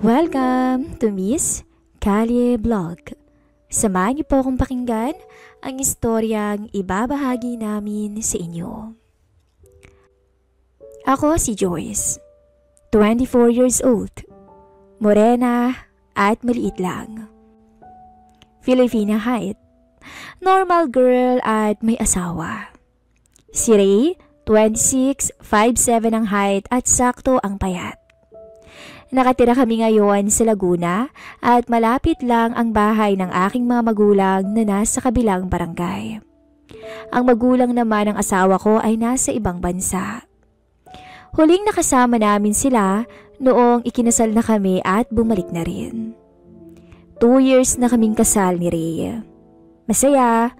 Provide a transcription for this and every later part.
Welcome to Miss Kalye Vlog. Samahan niyo po akong pakinggan ang istoryang ibabahagi namin sa inyo. Ako si Joyce, 24 years old, morena at maliit lang. Filipina height, normal girl at may asawa. Si Ray, 26, 5'7" ang height at sakto ang payat. Nakatira kami ngayon sa Laguna at malapit lang ang bahay ng aking mga magulang na nasa kabilang barangay. Ang magulang naman ng asawa ko ay nasa ibang bansa. Huling nakasama namin sila noong ikinasal na kami at bumalik na rin. 2 years na kaming kasal ni Ray. Masaya,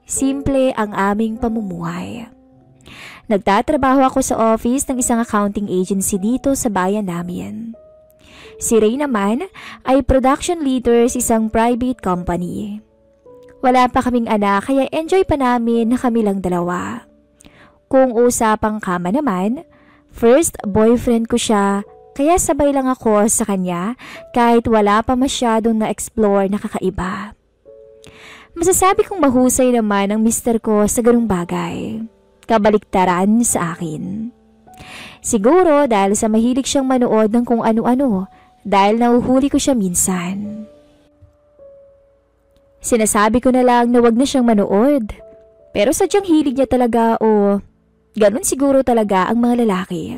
simple ang aming pamumuhay. Nagtatrabaho ako sa office ng isang accounting agency dito sa bayan namin. Si Ray naman ay production leader sa isang private company. Wala pa kaming anak kaya enjoy pa namin na kami lang dalawa. Kung usapang kama naman, first boyfriend ko siya kaya sabay lang ako sa kanya kahit wala pa masyadong na-explore na kakaiba. Masasabi kong mahusay naman ang mister ko sa ganung bagay. Kabaliktaran sa akin. Siguro dahil sa mahilig siyang manood ng kung ano-ano dahil nahuhuli ko siya minsan. Sinasabi ko na lang na wag na siyang manood. Pero sadyang hilig niya talaga o ganun siguro talaga ang mga lalaki.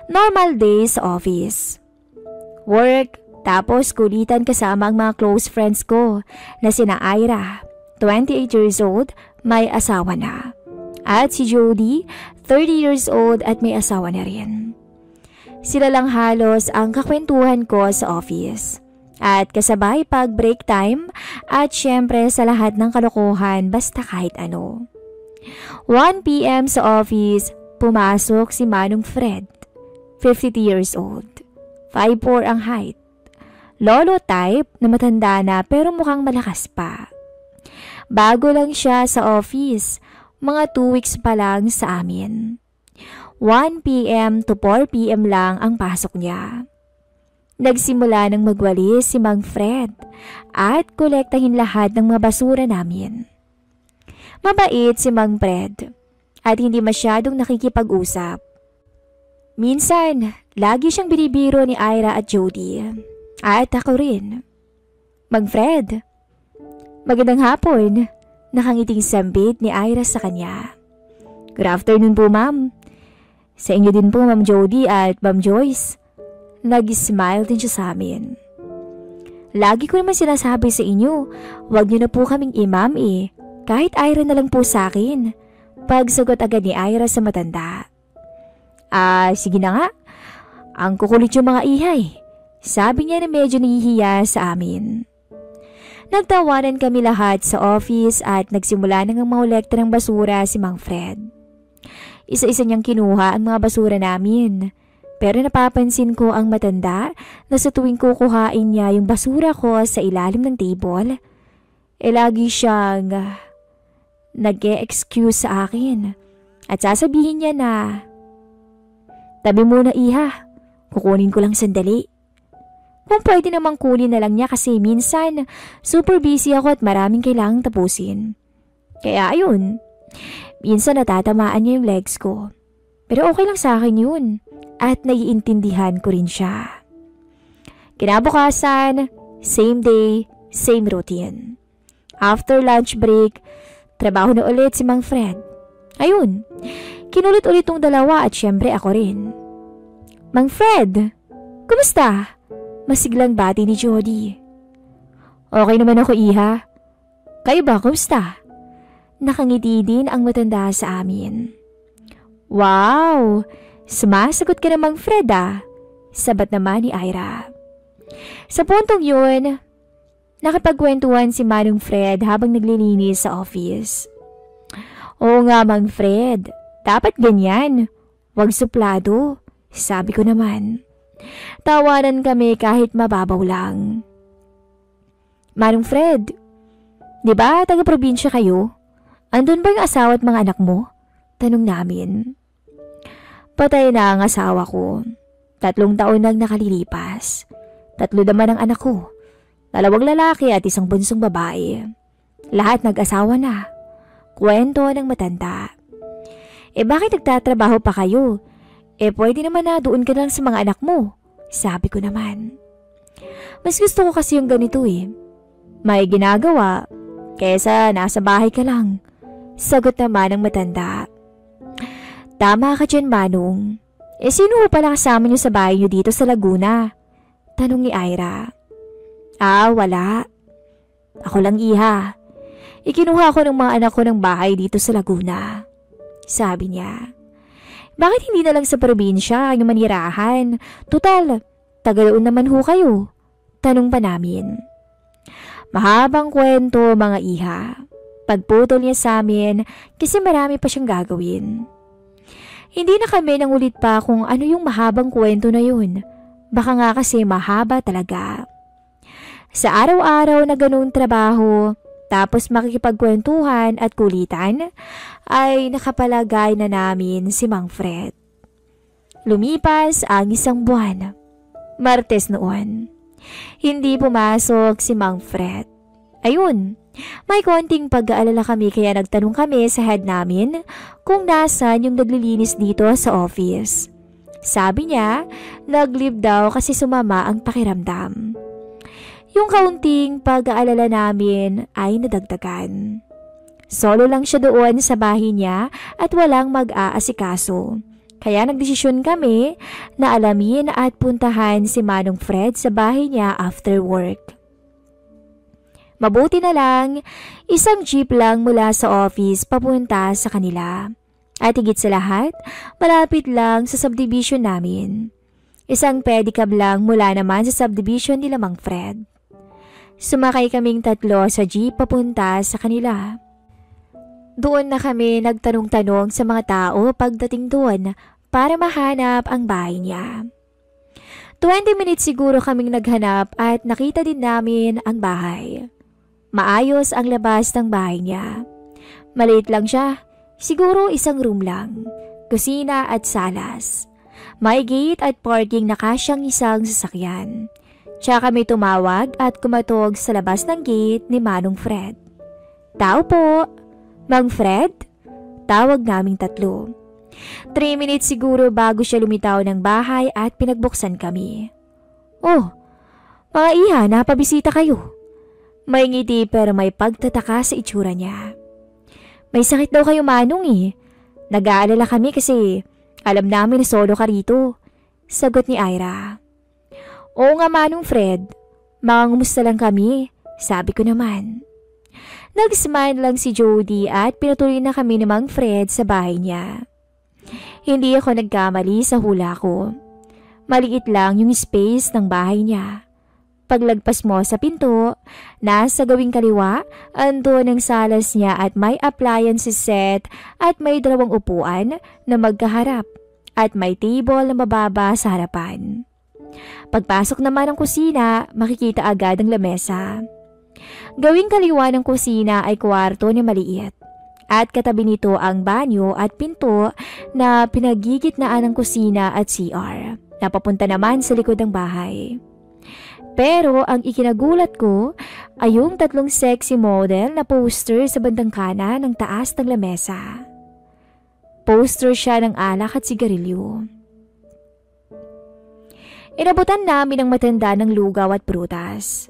Normal day sa office. Work, tapos kulitan kasama ang mga close friends ko na sina Ira, 28 years old, may asawa na. At si Jody, 30 years old at may asawa na rin. Sila lang halos ang kakwentuhan ko sa office. At kasabay pag break time at syempre sa lahat ng kalokohan basta kahit ano. 1 PM sa office, pumasok si Manong Fred, 52 years old, 5'4" ang height. Lolo type na matanda na pero mukhang malakas pa. Bago lang siya sa office, mga 2 weeks pa lang sa amin. 1 PM to 4 PM lang ang pasok niya. Nagsimula ng magwalis si Mang Fred at kolektahin lahat ng mga basura namin. Mabait si Mang Fred at hindi masyadong nakikipag-usap. Minsan, lagi siyang binibiro ni Ira at Jody. At ako rin. Mang Fred, magandang hapon. Nakangiting sambit ni Ira sa kanya. Good afternoon po, ma'am. Sa inyo din po, Ma'am Jody at Ma'am Joyce. Nag-smile din siya sa amin. Lagi ko naman sinasabi sa inyo, wag niyo na po kaming imam eh. Kahit Ira na lang po sa akin. Pagsagot agad ni Ira sa matanda. Sige na nga. Ang kukulit yung mga ihay. Sabi niya na medyo nahihiya sa amin. Nagtawanan kami lahat sa office at nagsimula nang makolekta ng basura si Mang Fred. Isa-isa niyang kinuha ang mga basura namin. Pero napapansin ko ang matanda na sa tuwing kukuhain niya yung basura ko sa ilalim ng table, lagi siyang nag-e-excuse sa akin. At sasabihin niya na, tabi muna iha, kukunin ko lang sandali. Kung pwede namang kunin na lang niya kasi minsan super busy ako at maraming kailangang tapusin. Kaya ayun, minsan natatamaan niya yung legs ko. Pero okay lang sa akin yun at naiintindihan ko rin siya. Kinabukasan, same day, same routine. After lunch break, trabaho na ulit si Mang Fred. Ayun, kinulit-ulit tong dalawa at syempre ako rin. Mang Fred, kumusta? Masiglang bati ni Jody. Okay naman ako, iha. Kayo ba, kumusta? Nakangiti din ang matanda sa amin. Wow! Sumasagot ka namang Fred ah. Sabat naman ni Ira. Sa puntong yun, nakapagkwentuhan si Manong Fred habang naglilinis sa office. Oo nga, Mang Fred. Dapat ganyan. Huwag suplado. Sabi ko naman. Tawanan kami kahit mababaw lang. Manong Fred, di ba taga-probinsya kayo? Andun ba yung asawa at mga anak mo? Tanong namin. Patay na ang asawa ko. 3 taon nang nakalilipas. 3 naman ang anak ko. 2 lalaki at 1 bunsong babae. Lahat nag-asawa na. Kwento ng matanda. Bakit nagtatrabaho pa kayo? Pwede naman na doon ka lang sa mga anak mo. Sabi ko naman. Mas gusto ko kasi yung ganito May ginagawa kaysa nasa bahay ka lang. Sagot naman ng matanda. Tama ka dyan, Manong. Sino ho pala kasama niyo sa bahay niyo dito sa Laguna? Tanong ni Ira. Wala. Ako lang, iha. Ikinuha ko ng mga anak ko ng bahay dito sa Laguna. Sabi niya. Bakit hindi na lang sa probinsya yung manirahan? Tutal, taga-doon naman ho kayo. Tanong pa namin. Mahabang kwento, mga iha. Pagputol niya sa amin kasi marami pa siyang gagawin. Hindi na kami nangulit pa kung ano yung mahabang kwento na yun. Baka nga kasi mahaba talaga. Sa araw-araw na ganung trabaho, tapos makikipagkwentuhan at kulitan, ay nakapalagay na namin si Mang Fred. Lumipas ang 1 buwan. Martes noon. Hindi pumasok si Mang Fred. Ayun, may konting pag-aalala kami kaya nagtanong kami sa head namin kung nasan yung naglilinis dito sa office. Sabi niya, nag-leave daw kasi sumama ang pakiramdam. Yung kaunting pag-aalala namin ay nadagdagan. Solo lang siya doon sa bahay niya at walang mag-aasikaso. Kaya nagdesisyon kami na alamin at puntahan si Manong Fred sa bahay niya after work. Mabuti na lang, 1 jeep lang mula sa office papunta sa kanila. At higit sa lahat, malapit lang sa subdivision namin. 1 pedicab lang mula naman sa subdivision nila Mang Fred. Sumakay kaming 3 sa jeep papunta sa kanila. Doon na kami nagtanong-tanong sa mga tao pagdating doon para mahanap ang bahay niya. 20 minutes siguro kaming naghanap at nakita din namin ang bahay. Maayos ang labas ng bahay niya. Maliit lang siya, siguro 1 room lang, kusina at salas. May gate at parking na kasyang 1 sasakyan. Tsaka may tumawag at kumatog sa labas ng gate ni Manong Fred. Tao po, Mang Fred? Tawag naming 3. 3 minutes siguro bago siya lumitaw ng bahay at pinagbuksan kami. Oh, mga iha, napabisita kayo. May ngiti pero may pagtataka sa itsura niya. May sakit daw kayo, Manong Nag-aalala kami kasi alam namin na solo ka rito. Sagot ni Ira. Oo nga, Manong Fred. Mangungumusta lang kami, sabi ko naman. Nag-smile lang si Jody at pinatuloy na kami ni Mang Fred sa bahay niya. Hindi ako nagkamali sa hula ko. Maliit lang yung space ng bahay niya. Paglagpas mo sa pinto, nasa gawing kaliwa, andun ang salas niya at may appliances set at may 2 upuan na magkaharap at may table na mababa sa harapan. Pagpasok naman ng kusina, makikita agad ang lamesa. Gawing kaliwa ng kusina ay kwarto na maliit at katabi nito ang banyo at pinto na pinagigitnaan ng kusina at CR na papunta naman sa likod ng bahay. Pero ang ikinagulat ko ay yung 3 sexy model na poster sa bandang kanan ng taas ng lamesa. Poster siya ng alak at sigarilyo. Inabutan namin ang matanda ng lugaw at prutas.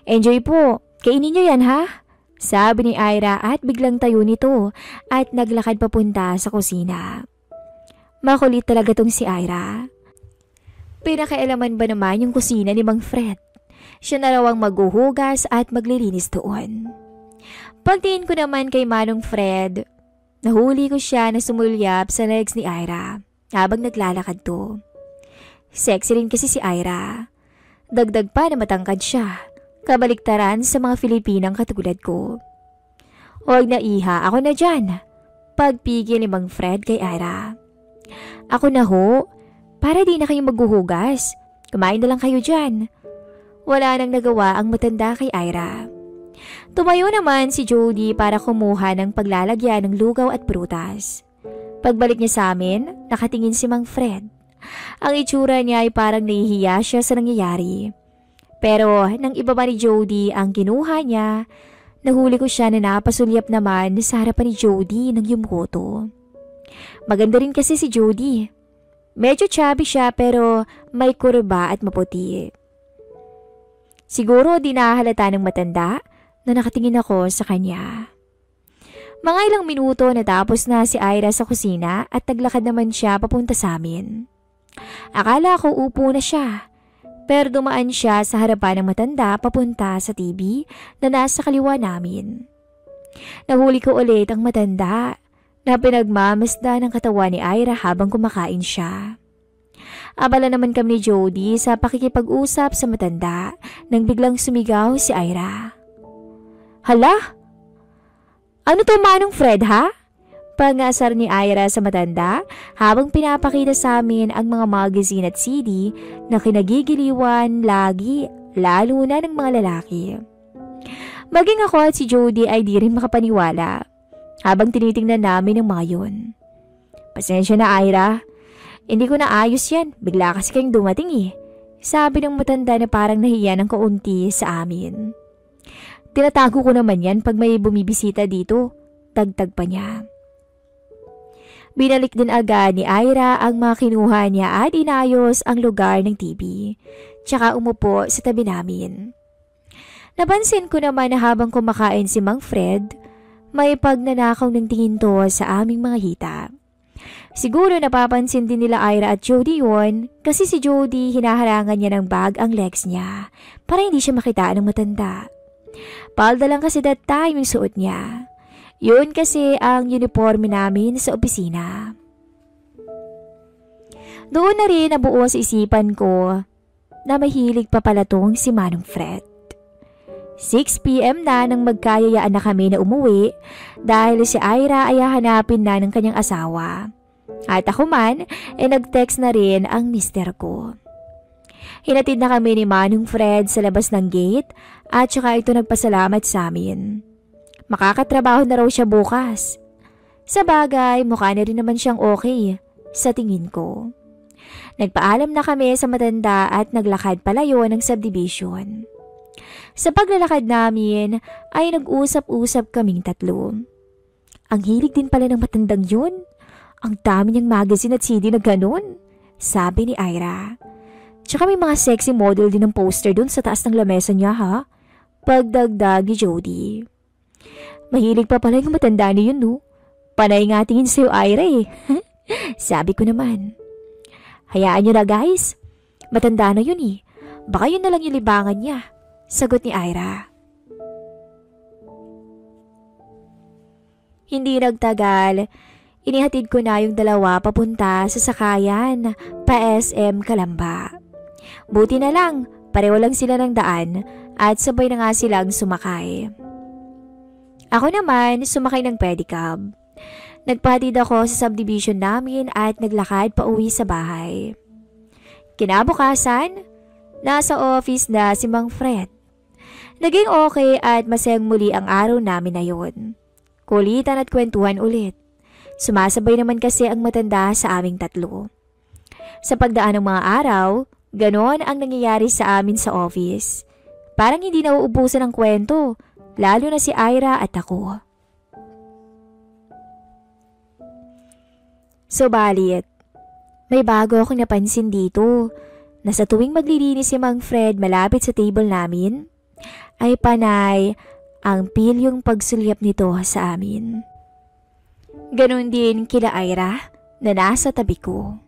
Enjoy po, kainin niyo yan ha? Sabi ni Ira at biglang tayo nito at naglakad papunta sa kusina. Makulit talaga tong si Ira. Pinakailaman ba naman yung kusina ni Mang Fred? Siya na raw ang maghuhugas at maglilinis doon. Pagtingin ko naman kay Manong Fred, nahuli ko siya na sumulyap sa legs ni Ira habang naglalakad to. Sexy rin kasi si Ira. Dagdag pa na matangkad siya, kabaliktaran sa mga Filipinang katulad ko. Huwag na iha, ako na dyan. Pagpigil ni Mang Fred kay Ira. Ako na ho. Para di na kayo maghuhugas. Kumain na lang kayo dyan. Wala nang nagawa ang matanda kay Ira. Tumayo naman si Jody para kumuha ng paglalagyan ng lugaw at prutas. Pagbalik niya sa amin, nakatingin si Mang Fred. Ang itsura niya ay parang nahihiya siya sa nangyayari. Pero nang ibaba ni Jody ang kinuha niya, nahuli ko siya na napasulyap naman sa harapan ni Jody ng yumukoto. Maganda rin kasi si Jody. Medyo chubby siya pero may kurba at maputi. Siguro di nahahalata ng matanda na nakatingin ako sa kanya. Mga ilang minuto natapos na si Ira sa kusina at naglakad naman siya papunta sa amin. Akala ko upo na siya, pero dumaan siya sa harapan ng matanda papunta sa TV na nasa kaliwa namin. Nahuli ko ulit ang matanda na pinagmamasda ng katawan ni Ira habang kumakain siya. Abala naman kami ni Jody sa pakikipag-usap sa matanda nang biglang sumigaw si Ira. "Hala! Ano to, Manong Fred, ha?" Pangasar ni Ira sa matanda habang pinapakita sa amin ang mga magazine at CD na kinagigiliwan lagi, lalo na ng mga lalaki. Maging ako at si Jody ay di rin makapaniwala habang tinitingnan namin ang mga yun. "Pasensya na, Ira. Hindi ko na ayos yan. Bigla kasi kayong dumating eh," sabi ng matanda na parang nahiya ng kaunti sa amin. "Tinatago ko naman yan pag may bumibisita dito," dagdag pa niya. Binalik din agad ni Ira ang mga kinuha niya at inayos ang lugar ng TV, tsaka umupo sa tabi namin. Napansin ko naman na habang kumakain si Mang Fred, may pagnanakaw ng tingin to sa aming mga hita. Siguro napapansin din nila Ira at Jody yun kasi si Jody hinaharangan niya ng bag ang legs niya para hindi siya makita ng matanda. Palda lang kasi that time yung suot niya. Yun kasi ang uniforme namin sa opisina. Doon na rin nabuo sa isipan ko na mahilig pa pala tong si Manong Fred. 6 p.m. na nang magkayayaan na kami na umuwi dahil si Ira ay hahanapin na ng kanyang asawa. At ako man nag-text na rin ang mister ko. Hinatid na kami ni Manong Fred sa labas ng gate at saka ito nagpasalamat sa amin. Makakatrabaho na raw siya bukas. Sa bagay, mukha na rin naman siyang okay, sa tingin ko. Nagpaalam na kami sa matanda at naglakad palayo ng subdivision. Sa paglalakad namin ay nag-usap-usap kaming tatlo. Ang hilig din pala ng matandang yun. Ang dami niyang magazine at CD na ganun, sabi ni Ira. Tsaka may mga sexy model din ng poster dun sa taas ng lamesa niya, ha? Pagdagdag ni Jody. Mahilig pa pala yung matanda niyo yun, no? Panay nga tingin sa'yo, Ira eh. Sabi ko naman. Hayaan niyo na, guys. Matanda na yun eh. Baka yun na lang yung libangan niya, sagot ni Ira. Hindi nagtagal, inihatid ko na yung dalawa papunta sa sakayan pa SM Calamba. Buti na lang, pareho lang sila ng daan at sabay na nga silang sumakay. Ako naman, sumakay ng pedicab. Nagpatid ako sa subdivision namin at naglakad pa uwi sa bahay. Kinabukasan, nasa office na si Mang Fred. Naging okay at masayang muli ang araw namin na yun. Kulitan at kwentuhan ulit. Sumasabay naman kasi ang matanda sa aming tatlo. Sa pagdaan ng mga araw, ganon ang nangyayari sa amin sa office. Parang hindi nauubusan ng kwento, lalo na si Ira at ako. Subalit, may bago akong napansin dito na sa tuwing maglilinis si Mang Fred malapit sa table namin, ay panay ang pilyong pagsulyap nito sa amin. Ganon din kila Ira na nasa tabi ko.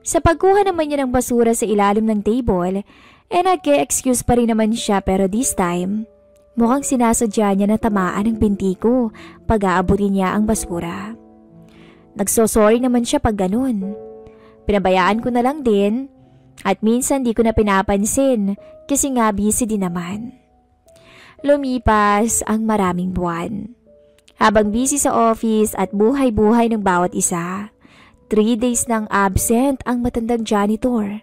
Sa pagkuha naman niya ng basura sa ilalim ng table, nag-excuse pa rin naman siya pero this time, mukhang sinasadya niya na tamaan ang binti ko pag aabutin niya ang basura. Nagsosorry naman siya pag ganun. Pinabayaan ko na lang din at minsan di ko na pinapansin kasi nga busy din naman. Lumipas ang maraming buwan. Habang busy sa office at buhay-buhay ng bawat isa, 3 days nang absent ang matandang janitor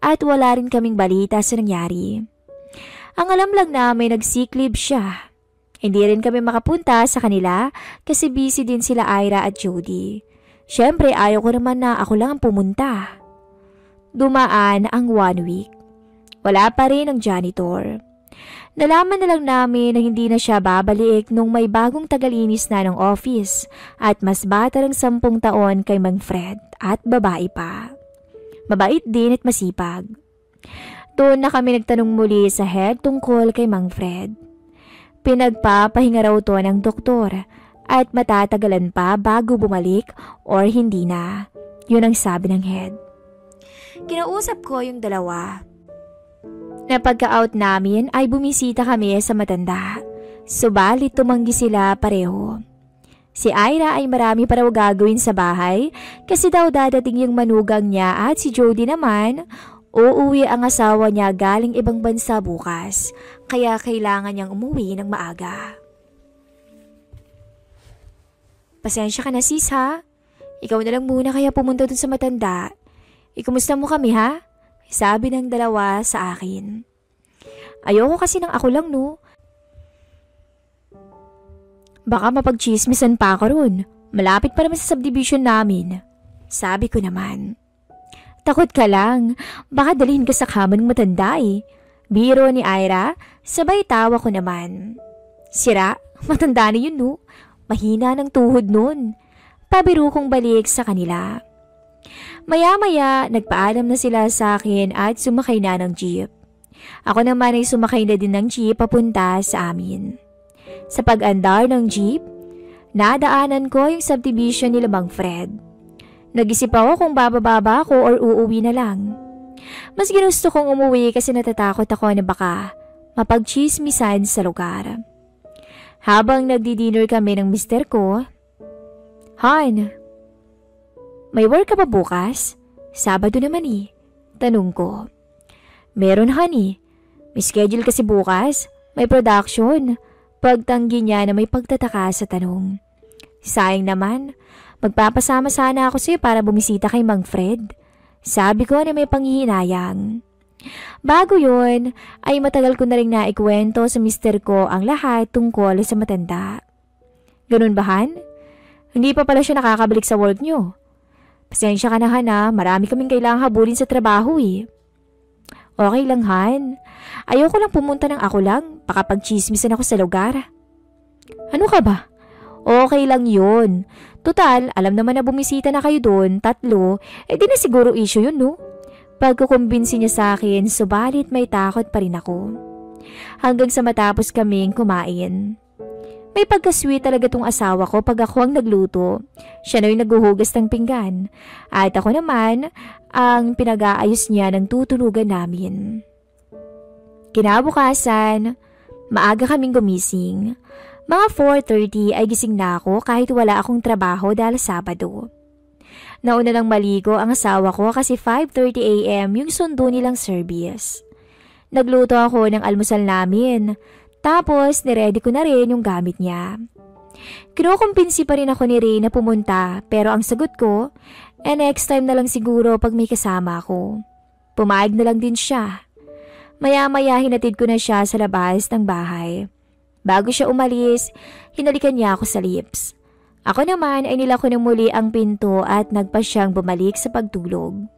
at wala rin kaming balita sa nangyari. Ang alam lang namin nag-sick leave siya. Hindi rin kami makapunta sa kanila kasi busy din sila Ira at Jody. Siyempre ayaw ko naman na ako lang ang pumunta. Dumaan ang 1 week. Wala pa rin ang janitor. Nalaman na lang namin na hindi na siya babalik nung may bagong tagalinis na ng office at mas bata ng 10 taon kay Mang Fred at babae pa. Mabait din at masipag. Doon na kami nagtanong muli sa head tungkol kay Mang Fred. Pinagpapahinga raw to ng doktor at matatagalan pa bago bumalik or hindi na. Yun ang sabi ng head. Kinausap ko yung dalawa. Na pagka-out namin ay bumisita kami sa matanda. Subalit tumanggi sila pareho. Si Ira ay marami pa raw gagawin sa bahay kasi daw dadating yung manugang niya at si Jody naman, uuwi ang asawa niya galing ibang bansa bukas kaya kailangan niyang umuwi ng maaga. Pasensya ka na sis ha? Ikaw na lang muna kaya pumunta dun sa matanda. Ikumusta mo kami ha? Sabi ng dalawa sa akin. Ayoko kasi ng ako lang no. Baka mapagchismisan pa ako ron. Malapit pa naman sa subdivision namin. Sabi ko naman. Takot ka lang. Baka dalhin ka sa kama ng matanda eh. Biro ni Ira, sabay tawa ko naman. Sira, matanda na yun no. Mahina ng tuhod nun. Pabiro kong balik sa kanila. Maya-maya, nagpaalam na sila sa akin at sumakay na ng jeep. Ako naman ay sumakay na din ng jeep papunta sa amin. Sa pag-andar ng jeep, nadaanan ko yung subdivision ni Mang Fred. Nag-isip ako kung bababa ako or uuwi na lang. Mas ginusto kong umuwi kasi natatakot ako na baka mapagchismisan sa lugar. Habang nagdi-dinner kami ng mister ko, Han, may work ka ba bukas? Sabado naman eh. Tanong ko. Meron honey. May schedule kasi bukas. May production. Pagtanggi niya na may pagtataka sa tanong. Sayang naman. Magpapasama sana ako sa'yo para bumisita kay Mang Fred. Sabi ko na may panghihinayang. Bago yun, ay matagal ko na rin naikwento sa mister ko ang lahat tungkol sa matanda. Ganun ba Han? Hindi pa pala siya nakakabalik sa work niyo. Pasensya ka na Han, marami kaming kailangang habulin sa trabaho eh. Okay lang Han. Ayoko lang pumunta ng ako lang. Baka pagchismisan ako sa lugar. Ano ka ba? Okay lang yun. Total, alam naman na bumisita na kayo doon, 3. Di na siguro issue yun no? Pagkukumbinsi niya sa akin, subalit may takot pa rin ako. Hanggang sa matapos kaming kumain. May pagka-sweet talaga tong asawa ko pag ako ang nagluto. Siya na yung naghuhugas ng pinggan. At ako naman ang pinag-aayos niya ng tutulugan namin. Kinabukasan, maaga kaming gumising. Mga 4:30 ay gising na ako kahit wala akong trabaho dahil Sabado. Nauna lang maligo ang asawa ko kasi 5:30 AM yung sundo nilang service. Nagluto ako ng almusal namin. Tapos, niready ko na rin yung gamit niya. Kinukumpinsi pa rin ako ni Ray na pumunta pero ang sagot ko, next time na lang siguro pag may kasama ako. Pumayag na lang din siya. Maya-maya hinatid ko na siya sa labas ng bahay. Bago siya umalis, hinalikan niya ako sa lips. Ako naman ay nilako na muli ang pinto at nagpa siyang bumalik sa pagtulog.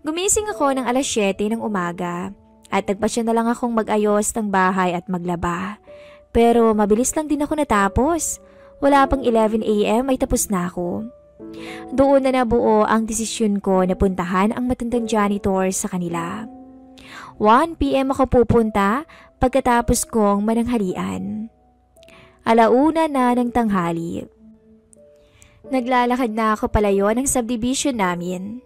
Gumising ako ng 7:00 ng umaga. At nagpasya na lang akong mag-ayos ng bahay at maglaba. Pero mabilis lang din ako natapos. Wala pang 11 AM ay tapos na ako. Doon na nabuo ang desisyon ko na puntahan ang matandang janitor sa kanila. 1 PM ako pupunta pagkatapos kong mananghalian. 1:00 na ng tanghali. Naglalakad na ako palayo ng subdivision namin.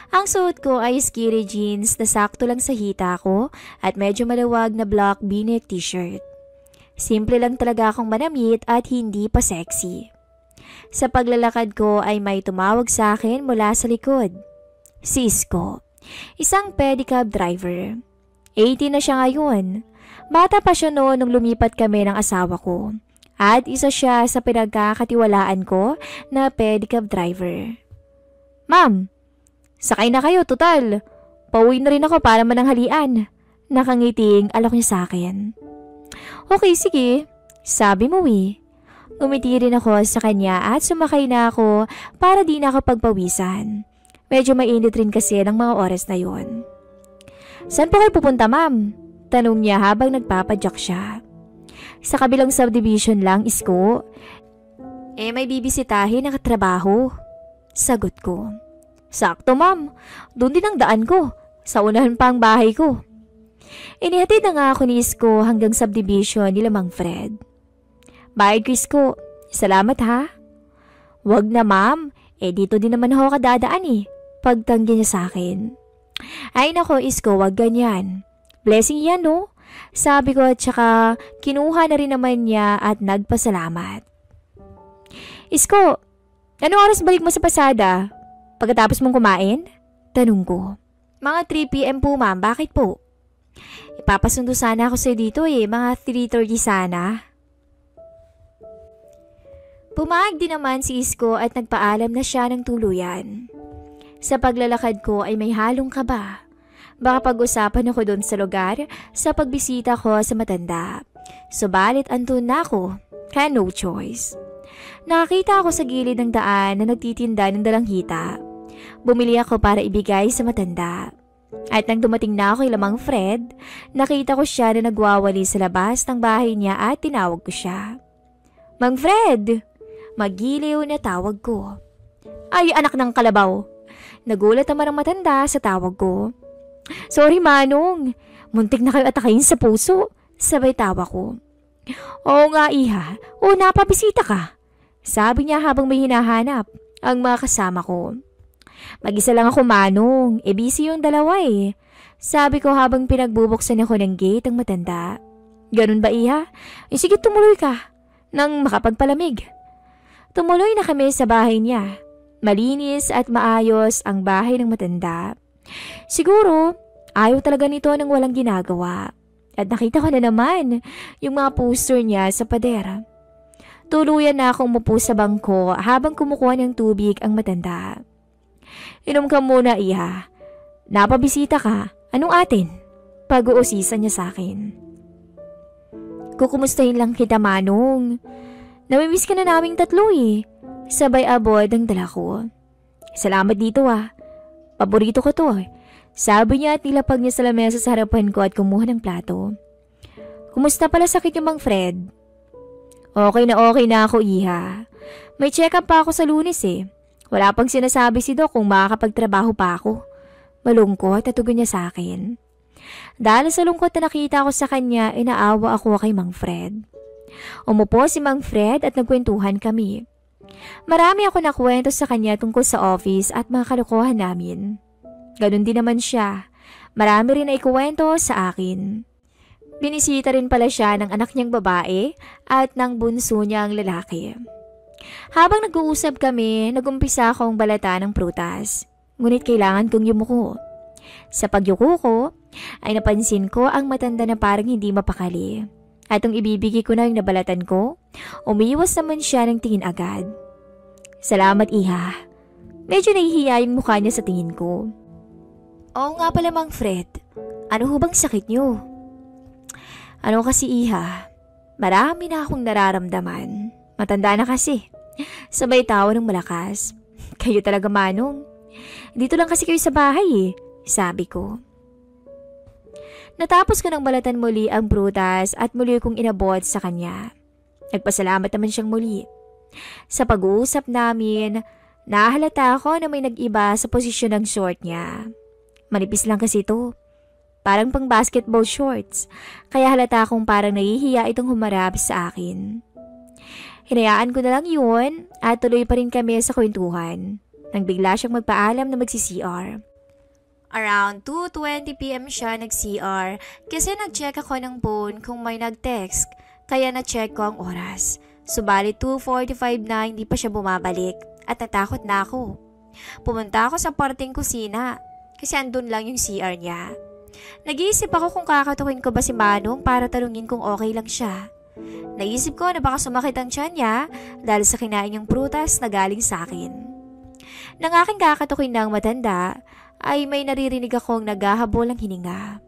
Ang suot ko ay skinny jeans na sakto lang sa hita ko at medyo maluwag na black v-neck t-shirt. Simple lang talaga akong manamit at hindi pa sexy. Sa paglalakad ko ay may tumawag sa akin mula sa likod. Si Isko, isang pedicab driver. 18 na siya ngayon. Bata pa siya noon nung lumipat kami ng asawa ko. At isa siya sa pinagkakatiwalaan ko na pedicab driver. Ma'am, sakay na kayo, total. Pauwi na rin ako para mananghalian. Nakangiting alok niya sa akin. Okay, sige. Sabi mo eh. Ngumiti rin ako sa kanya at sumakay na ako para di nakapagpawisan. Medyo mainit rin kasi ng mga oras na yon. Saan po kayo pupunta, ma'am? Tanong niya habang nagpapadyak siya. Sa kabilang subdivision lang, isko. May bibisitahin na katrabaho. Sagot ko. Sakto, ma'am. Doon din ang daan ko. Sa unahan pa ang bahay ko. Inihatid na nga ako ni Isko hanggang subdivision ni Mang Fred. Bayad ko, Isko. Salamat ha. Wag na, ma'am. Dito din naman ako kadadaan Pagtanggi niya sa akin. Ay nako, Isko, wag ganyan. Blessing yan, no? Sabi ko at saka kinuha na rin naman niya at nagpasalamat. Isko, anong oras balik mo sa pasada? Pagkatapos mong kumain? Tanong ko. Mga 3 p.m. po, ma'am. Bakit po? Ipapasundo sana ako sa'yo dito mga 3:30 sana. Pumayag din naman si Isko at nagpaalam na siya ng tuluyan. Sa paglalakad ko ay may halong kaba. Baka pag-usapan ako doon sa lugar sa pagbisita ko sa matanda. Subalit andun na ako, kaya no choice. Nakakita ako sa gilid ng daan na nagtitinda ng dalanghita. Bumili ako para ibigay sa matanda. At nang dumating na ako kay Mang Fred, nakita ko siya na nagwawali sa labas ng bahay niya at tinawag ko siya. Mang Fred! Magiliw na tawag ko. Ay, anak ng kalabaw! Nagulat naman ang matanda sa tawag ko. Sorry, Manong. Muntik na kayo atakayin sa puso. Sabay tawa ko. Oo nga, iha. O, napabisita ka. Sabi niya habang may hinahanap ang mga kasama ko. Mag-isa lang ako, Manong. Busy yung dalawa Sabi ko habang pinagbubuksan ako ng gate ang matanda. Ganun ba, iha? Sige, tumuloy ka. Nang makapagpalamig. Tumuloy na kami sa bahay niya. Malinis at maayos ang bahay ng matanda. Siguro, ayaw talaga nito ng walang ginagawa. At nakita ko na naman yung mga poster niya sa pader. Tuluyan na akong umupo sa bangko habang kumukuha ng tubig ang matanda. Inom ka muna, iha. Napabisita ka. Anong atin? Pag-uusisa niya sa akin. Kukumustahin lang kita, Manong. Namimiss ka na naming tatlo Sabay abot ang dala ko. Salamat dito Paborito ko to Sabi niya at nilapag niya sa lamesa sa harapan ko at kumuha ng plato. Kumusta pala sakit yung Mang Fred? Okay na ako, iha. May check-up pa ako sa Lunes Wala pang sinasabi si Doc kung makakapagtrabaho pa ako. Malungkot at tugon niya sa akin. Dahil sa lungkot na nakita ko sa kanya, inaawa ako kay Mang Fred. Umupo si Mang Fred at nagkwentuhan kami. Marami ako nakwento sa kanya tungkol sa office at mga kalokohan namin. Ganun din naman siya. Marami rin na ikuwento sa akin. Binisita rin pala siya ng anak niyang babae at ng bunso niyang lalaki. Habang nag-uusap kami, nagumpisa akong balata ng prutas. Ngunit kailangan kong yumuko. Sa pagyuko ko, ay napansin ko ang matanda na parang hindi mapakali. At nung ibibigay ko na yung nabalatan ko, umiwas naman siya ng tingin agad. Salamat, iha. Medyo nahihiya yung mukha niya sa tingin ko. Oo nga pala, Mang Fred. Ano ho bang sakit niyo? Ano kasi, iha? Marami na akong nararamdaman. Matanda na kasi. Sabay tawa ng malakas. Kayo talaga, Manong. Dito lang kasi kayo sa bahay sabi ko. Natapos ko ng balatan muli ang prutas at muli kong inabot sa kanya. Nagpasalamat naman siyang muli. Sa pag-uusap namin, nahalata ako na may nag-iba sa posisyon ng short niya. Manipis lang kasi ito. Parang pang basketball shorts. Kaya halata akong parang nahihiya itong humarap sa akin. Hinayaan ko na lang yun at tuloy pa rin kami sa kwentuhan. Nang bigla siyang magpaalam na magsi-CR. Around 2:20 p.m. siya nag-CR kasi nag-check ako ng phone kung may nag-text kaya na-check ko ang oras. Subalit 2:45 na hindi pa siya bumabalik at natakot na ako. Pumunta ako sa parting kusina kasi andun lang yung CR niya. Nag-iisip ako kung kakatukin ko ba si Manong para talungin kung okay lang siya. Naisip ko na baka sumakit ang tiyan niya dahil sa kinain niyang prutas na galing sa akin. Nang aking kakatukin ng matanda, ay may naririnig akong naghahabol ng hininga.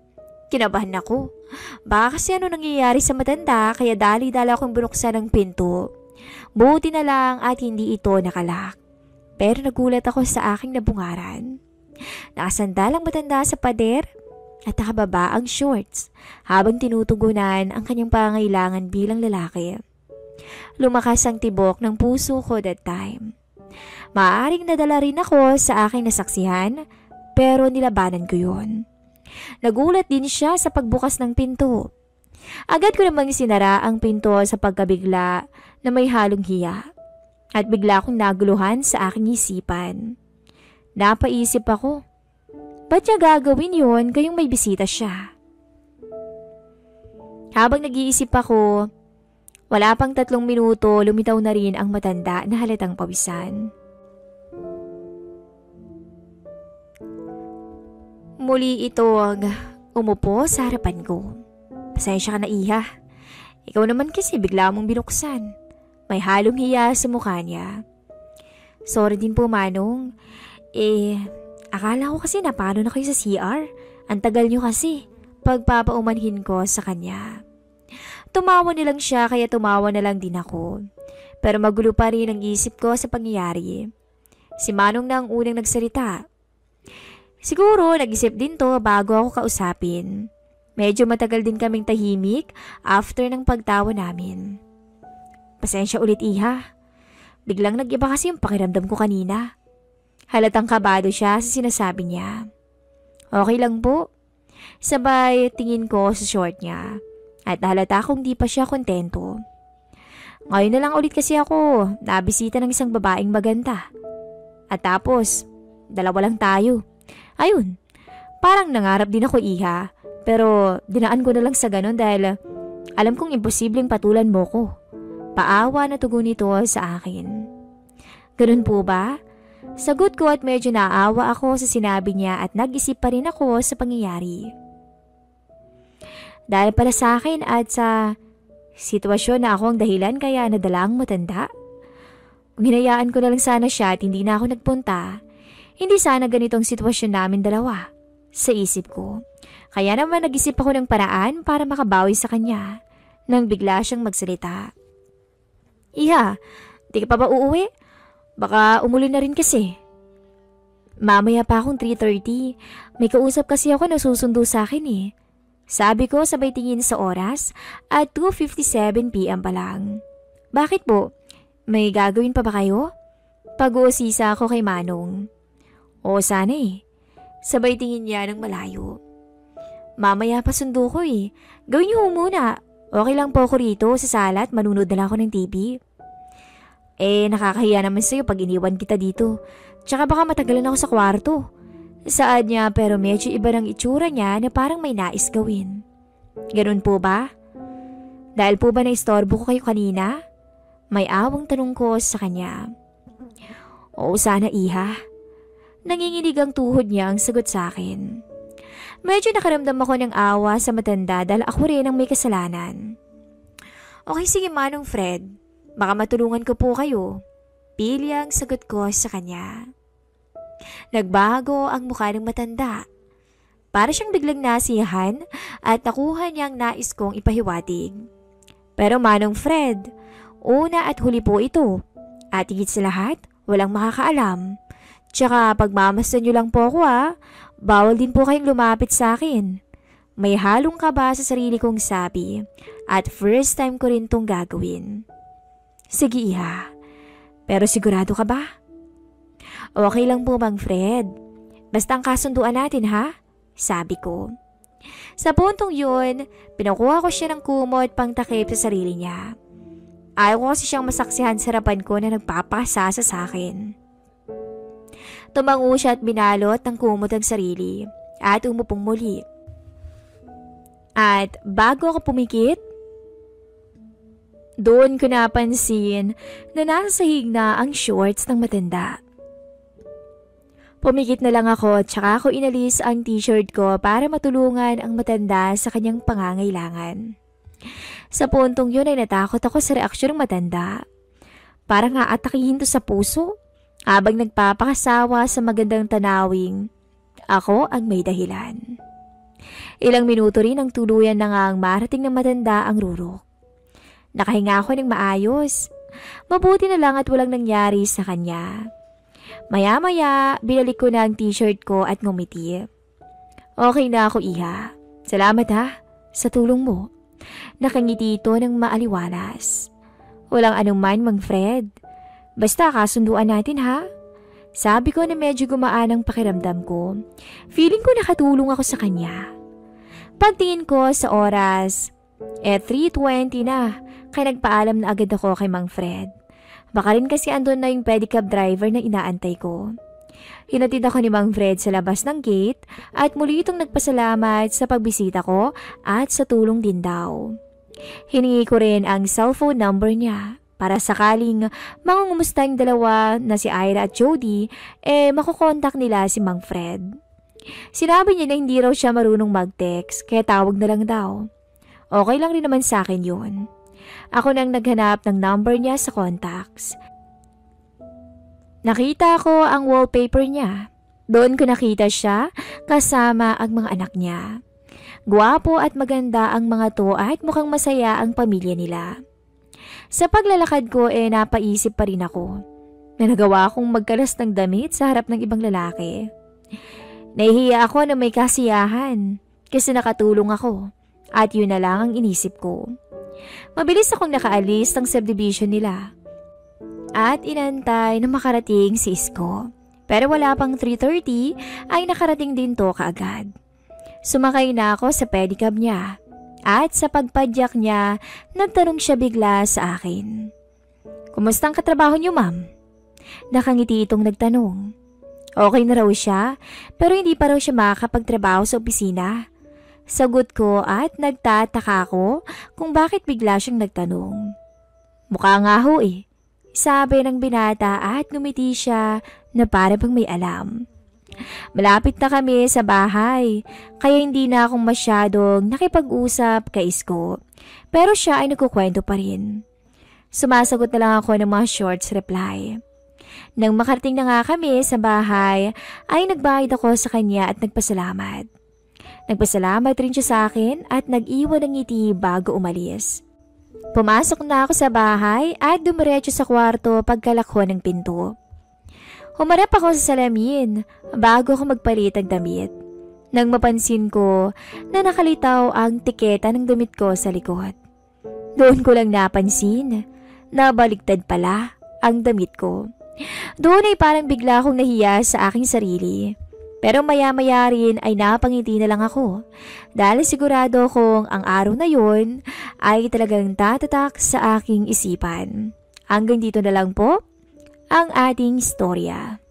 Kinabahan ako. Baka kasi ano nangyayari sa matanda kaya dali-dala akong binuksan ng pinto. Buti na lang at hindi ito nakalak. Pero nagulat ako sa aking nabungaran. Nakasandalang matanda sa pader at nakababa ang shorts habang tinutugunan ang kanyang pangailangan bilang lalaki. Lumakas ang tibok ng puso ko that time. Maaaring nadala rin ako sa aking nasaksihan pero nilabanan ko yun. Nagulat din siya sa pagbukas ng pinto. Agad ko namang sinara ang pinto sa pagkabigla na may halong hiya. At bigla akong naguluhan sa aking isipan. Napaisip ako, ba't niya gagawin yun kayong may bisita siya? Habang nag-iisip ako, wala pang 3 minuto lumitaw na rin ang matanda na halatang pawisan. Muli itong umupo sa harapan ko. Pasensya ka na, Iha. Ikaw naman kasi bigla mong binuksan. May halong hiya sa mukha niya. Sorry din po, Manong. Akala ko kasi napano na kayo sa CR. Ang tagal niyo kasi. Pagpapaumanhin ko sa kanya. Tumawa nilang siya kaya tumawa na lang din ako. Pero magulo pa rin ang isip ko sa pangyayari. Si Manong na ang unang nagsalita. Siguro nag-isip din to bago ako kausapin. Medyo matagal din kaming tahimik after ng pagtawa namin. Pasensya ulit, Iha. Biglang nag-iba kasi yung pakiramdam ko kanina. Halatang kabado siya sa sinasabi niya. Okay lang po. Sabay tingin ko sa short niya. At halata kong di pa siya kontento. Ngayon na lang ulit kasi ako nabisita ng isang babaeng maganda. At tapos, 2 lang tayo. Ayun, parang nangarap din ako, Iha. Pero dinaan ko na lang sa ganun dahil alam kong imposibleng patulan mo ko. Paawa na tugon nito sa akin. Ganun po ba? Sagot ko at medyo naawa ako sa sinabi niya at nag-isip pa rin ako sa pangyayari. Dahil pala sa akin at sa sitwasyon na ako ang dahilan kaya nadala ang matanda. Kung hinayaan ko na lang sana siya at hindi na ako nagpunta, hindi sana ganitong sitwasyon namin dalawa sa isip ko. Kaya naman nag-isip ako ng paraan para makabawi sa kanya nang bigla siyang magsalita. Iha, di ka pa ba uuwi? Baka umulan na rin kasi. Mamaya pa akong 3:30. May kausap kasi ako na susundo sa akin eh. Sabi ko sabay tingin sa oras at 2:57 PM pa lang. Bakit po? May gagawin pa ba kayo? Pag-uusisa ako kay Manong. Oo sana eh. Sabay tingin niya ng malayo. Mamaya pa sundo ko eh. Gawin niyo muna. Okay lang po ako rito sa sala at manunod na lang ako ng TV. Nakakahiya naman sa'yo pag iniwan kita dito. Tsaka baka matagalan ako sa kwarto. Saad niya pero medyo iba ng itsura niya na parang may nais gawin. Ganun po ba? Dahil po ba naistorbo ko kayo kanina? May awang tanong ko sa kanya. Oo sana, Iha. Nanginginig ang tuhod niya ang sagot sa akin. Medyo nakaramdam ako ng awa sa matanda dahil ako rin ang may kasalanan. Okay, sige Manong Fred. Baka matulungan ko po kayo. Pilyang sagot ko sa kanya. Nagbago ang mukha ng matanda. Para siyang biglang nasiyahan at nakuha niyang nais kong ipahiwatig. Pero Manong Fred, una at huli po ito. At higit sa lahat, walang makakaalam. Tsaka pagmamasdan niyo lang po ako bawal din po kayong lumapit sa akin. May halong kaba sa sarili kong sabi at first time ko rin tong gagawin. Sige, Iha. Pero sigurado ka ba? Okay lang po, Mang Fred. Basta ang kasunduan natin, ha? Sabi ko. Sa puntong yun, pinakuha ko siya ng kumot pang takip sa sarili niya. Ayaw ko kasi siyang masaksihan sa harapan ko na nagpapakasasa sa akin. Tumango siya at binalot ng kumot ang sarili at umupong muli. At bago ako pumikit, doon ko napansin na nasa sahig na ang shorts ng matanda. Pumikit na lang ako at saka ako inalis ang t-shirt ko para matulungan ang matanda sa kanyang pangangailangan. Sa puntong yun ay natakot ako sa reaksyon ng matanda. Parang aatakihin to sa puso. Habang nagpapakasawa sa magandang tanawing, ako ang may dahilan. Ilang minuto rin ang tuluyan na nga ang marating ng matanda ang rurok. Nakahinga ako ng maayos. Mabuti na lang at walang nangyari sa kanya. Maya-maya, binalik ko na ang t-shirt ko at ngumiti. Okay na ako, Iha. Salamat ha, sa tulong mo. Nakangiti ito ng maaliwalas. Walang anuman, Mang Fred. Basta kasunduan natin ha. Sabi ko na medyo gumaan ang pakiramdam ko. Feeling ko nakatulong ako sa kanya. Pagtingin ko sa oras, 3:20 na, kaya nagpaalam na agad ako kay Mang Fred. Baka rin kasi andun na yung pedicab driver na inaantay ko. Hinatid ako ni Mang Fred sa labas ng gate at muli itong nagpasalamat sa pagbisita ko at sa tulong din daw. Hiningi ko rin ang cellphone number niya para sakaling mangungumusta yung dalawa na si Ira at Jody, makukontak nila si Mang Fred. Sinabi niya na hindi raw siya marunong mag-text, kaya tawag na lang daw. Okay lang rin naman sa akin yun. Ako nang naghanap ng number niya sa contacts. Nakita ko ang wallpaper niya. Doon ko nakita siya kasama ang mga anak niya. Guwapo at maganda ang mga to at mukhang masaya ang pamilya nila. Sa paglalakad ko napaisip pa rin ako na nagawa kong magkalas ng damit sa harap ng ibang lalaki. Nahihiya ako na may kasiyahan kasi nakatulong ako at yun na lang ang inisip ko. Mabilis akong nakaalis ng subdivision nila at inantay na makarating si Isko. Pero wala pang 3:30 ay nakarating din to kaagad. Sumakay na ako sa pedicab niya at sa pagpadyak niya nagtanong siya bigla sa akin. Kumusta ang katrabaho niyo, ma'am? Nakangiti itong nagtanong. Okay na raw siya, pero hindi pa raw siya makakapagtrabaho sa opisina. Sagot ko at nagtataka ako kung bakit bigla siyang nagtanong. Mukha nga ho sabi ng binata at ngumiti siya na para bang may alam. Malapit na kami sa bahay, kaya hindi na akong masyadong nakipag-usap kay Isko, pero siya ay nagkukwento pa rin. Sumasagot na lang ako ng mga shorts reply. Nang makarating na nga kami sa bahay, ay nagbayad ako sa kanya at nagpasalamat. Nagpasalamat rin siya sa akin at nag-iwan ng ngiti bago umalis. Pumasok na ako sa bahay at dumiretso sa kwarto pagkalakho ng pinto. Humarap ako sa salamin bago ako magpalit ng damit. Nang mapansin ko na nakalitaw ang tiketa ng damit ko sa likod. Doon ko lang napansin na baliktad pala ang damit ko. Doon ay parang bigla akong nahiya sa aking sarili. Pero maya-maya rin ay napangiti na lang ako dahil sigurado kong ang araw na yon ay talagang tatatak sa aking isipan. Hanggang dito na lang po ang ating istorya.